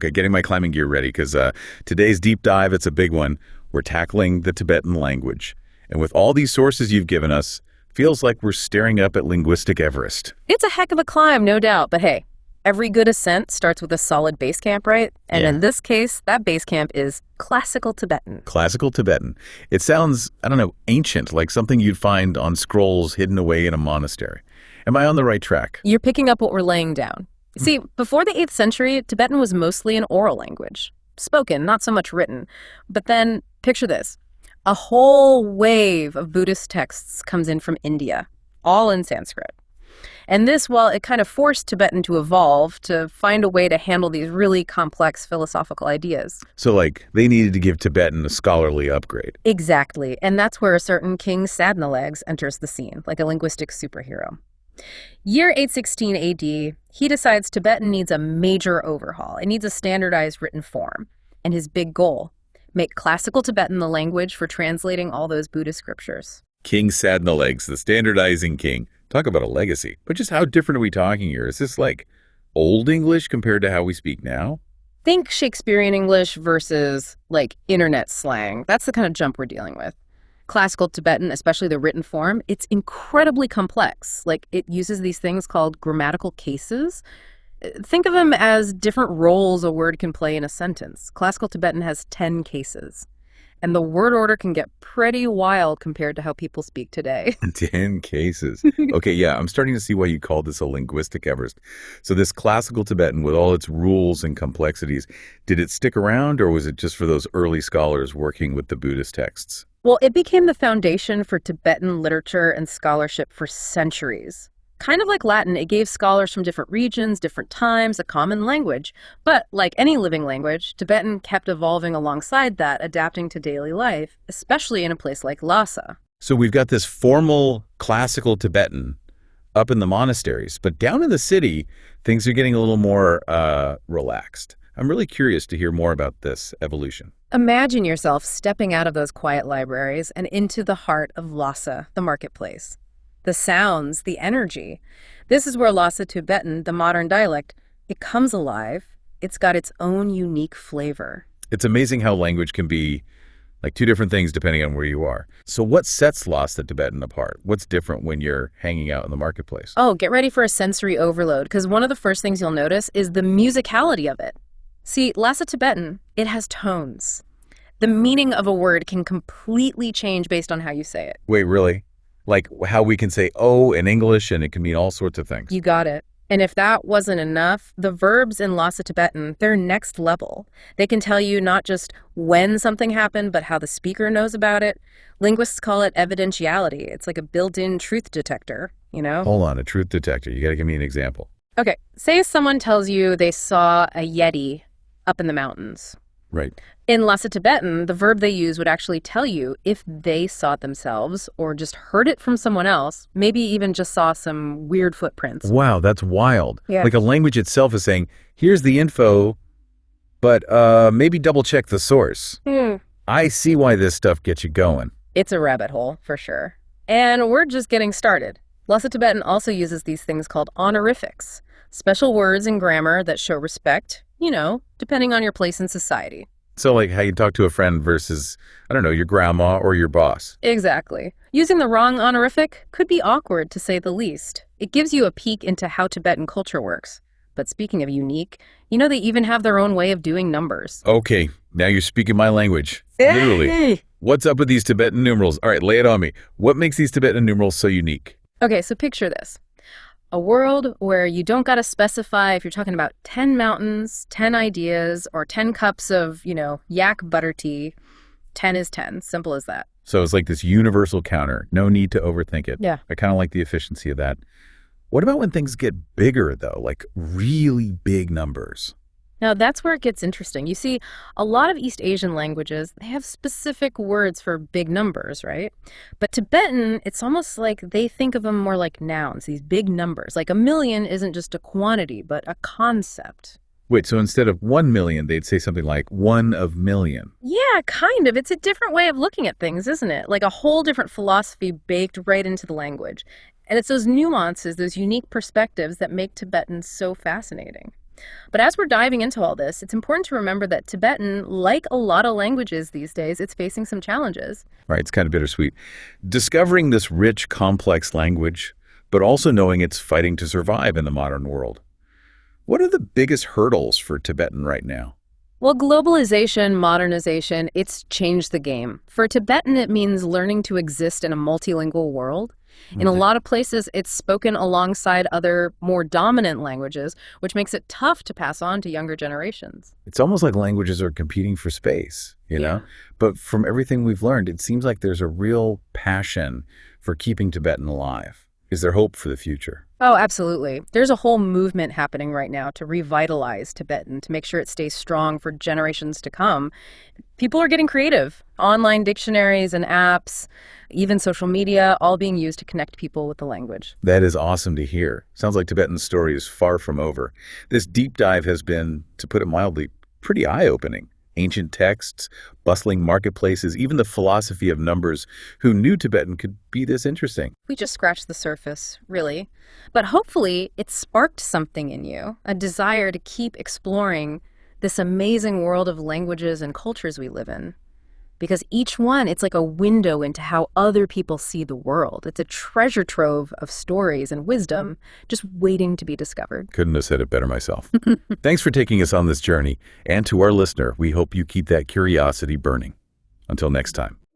Okay, getting my climbing gear ready because today's deep dive, it's a big one. We're tackling the Tibetan language. And with all these sources you've given us, feels like we're staring up at linguistic Everest. It's a heck of a climb, no doubt, but hey, every good ascent starts with a solid base camp, right? And in this case, that base camp is classical Tibetan. Classical Tibetan. It sounds, I don't know, ancient, like something you'd find on scrolls hidden away in a monastery. Am I on the right track? You're picking up what we're laying down. See, before the 8th century, Tibetan was mostly an oral language. Spoken, not so much written. But then, picture this. A whole wave of Buddhist texts comes in from India, all in Sanskrit. And this, well, it kind of forced Tibetan to evolve to find a way to handle these really complex philosophical ideas. So, like, they needed to give Tibetan a scholarly upgrade. Exactly. And that's where a certain King Sadnalegs enters the scene, like a linguistic superhero. Year 816 AD, he decides Tibetan needs a major overhaul. It needs a standardized written form. And his big goal, make classical Tibetan the language for translating all those Buddhist scriptures. King Sadnalegs, the standardizing king. Talk about a legacy. But just how different are we talking here? Is this like Old English compared to how we speak now? Think Shakespearean English versus like internet slang. That's the kind of jump we're dealing with. Classical Tibetan, especially the written form, it's incredibly complex. Like, it uses these things called grammatical cases. Think of them as different roles a word can play in a sentence. Classical Tibetan has 10 cases. And the word order can get pretty wild compared to how people speak today. 10 cases. Okay, yeah, I'm starting to see why you called this a linguistic Everest. So this classical Tibetan, with all its rules and complexities, did it stick around, or was it just for those early scholars working with the Buddhist texts? Well, it became the foundation for Tibetan literature and scholarship for centuries. Kind of like Latin, it gave scholars from different regions, different times, a common language. But like any living language, Tibetan kept evolving alongside that, adapting to daily life, especially in a place like Lhasa. So we've got this formal classical Tibetan up in the monasteries, but down in the city, things are getting a little more relaxed. I'm really curious to hear more about this evolution. Imagine yourself stepping out of those quiet libraries and into the heart of Lhasa, the marketplace. The sounds, the energy. This is where Lhasa Tibetan, the modern dialect, it comes alive. It's got its own unique flavor. It's amazing how language can be like two different things depending on where you are. So what sets Lhasa Tibetan apart? What's different when you're hanging out in the marketplace? Oh, get ready for a sensory overload, because one of the first things you'll notice is the musicality of it. See, Lhasa Tibetan, it has tones. The meaning of a word can completely change based on how you say it. Wait, really? Like how we can say "oh" in English and it can mean all sorts of things. You got it. And if that wasn't enough, the verbs in Lhasa Tibetan, they're next level. They can tell you not just when something happened, but how the speaker knows about it. Linguists call it evidentiality. It's like a built-in truth detector, you know? Hold on, a truth detector. You got to give me an example. Okay, say someone tells you they saw a Yeti up in the mountains. Right. In Lhasa Tibetan, the verb they use would actually tell you if they saw it themselves or just heard it from someone else, maybe even just saw some weird footprints. Wow, that's wild. Yeah. Like a language itself is saying, here's the info, but maybe double check the source. I see why this stuff gets you going. It's a rabbit hole, for sure. And we're just getting started. Lhasa Tibetan also uses these things called honorifics, special words and grammar that show respect, you know, depending on your place in society. So like how you talk to a friend versus, I don't know, your grandma or your boss. Exactly. Using the wrong honorific could be awkward, to say the least. It gives you a peek into how Tibetan culture works. But speaking of unique, you know they even have their own way of doing numbers. Okay, now you're speaking my language. Literally. What's up with these Tibetan numerals? All right, lay it on me. What makes these Tibetan numerals so unique? Okay, so picture this. A world where you don't got to specify if you're talking about 10 mountains, 10 ideas, or 10 cups of, you know, yak butter tea. 10 is 10. Simple as that. So it's like this universal counter. No need to overthink it. Yeah. I kind of like the efficiency of that. What about when things get bigger, though? Like really big numbers? Now, that's where it gets interesting. You see, a lot of East Asian languages, they have specific words for big numbers, right? But Tibetan, it's almost like they think of them more like nouns, these big numbers. Like a million isn't just a quantity, but a concept. Wait, so instead of 1 million, they'd say something like 1 of million. Yeah, kind of. It's a different way of looking at things, isn't it? Like a whole different philosophy baked right into the language. And it's those nuances, those unique perspectives that make Tibetan so fascinating. But as we're diving into all this, it's important to remember that Tibetan, like a lot of languages these days, it's facing some challenges. Right, it's kind of bittersweet. Discovering this rich, complex language, but also knowing it's fighting to survive in the modern world. What are the biggest hurdles for Tibetan right now? Well, globalization, modernization, it's changed the game. For Tibetan, it means learning to exist in a multilingual world. In a Mhm. lot of places, it's spoken alongside other more dominant languages, which makes it tough to pass on to younger generations. It's almost like languages are competing for space, you know? Yeah. But from everything we've learned, it seems like there's a real passion for keeping Tibetan alive. Is there hope for the future? Oh, absolutely. There's a whole movement happening right now to revitalize Tibetan, to make sure it stays strong for generations to come. People are getting creative. Online dictionaries and apps, even social media, all being used to connect people with the language. That is awesome to hear. Sounds like Tibetan's story is far from over. This deep dive has been, to put it mildly, pretty eye-opening. Ancient texts, bustling marketplaces, even the philosophy of numbers. Who knew Tibetan could be this interesting? We just scratched the surface, really. But hopefully, it sparked something in you, a desire to keep exploring this amazing world of languages and cultures we live in. Because each one, it's like a window into how other people see the world. It's a treasure trove of stories and wisdom just waiting to be discovered. Couldn't have said it better myself. Thanks for taking us on this journey. And to our listener, we hope you keep that curiosity burning. Until next time.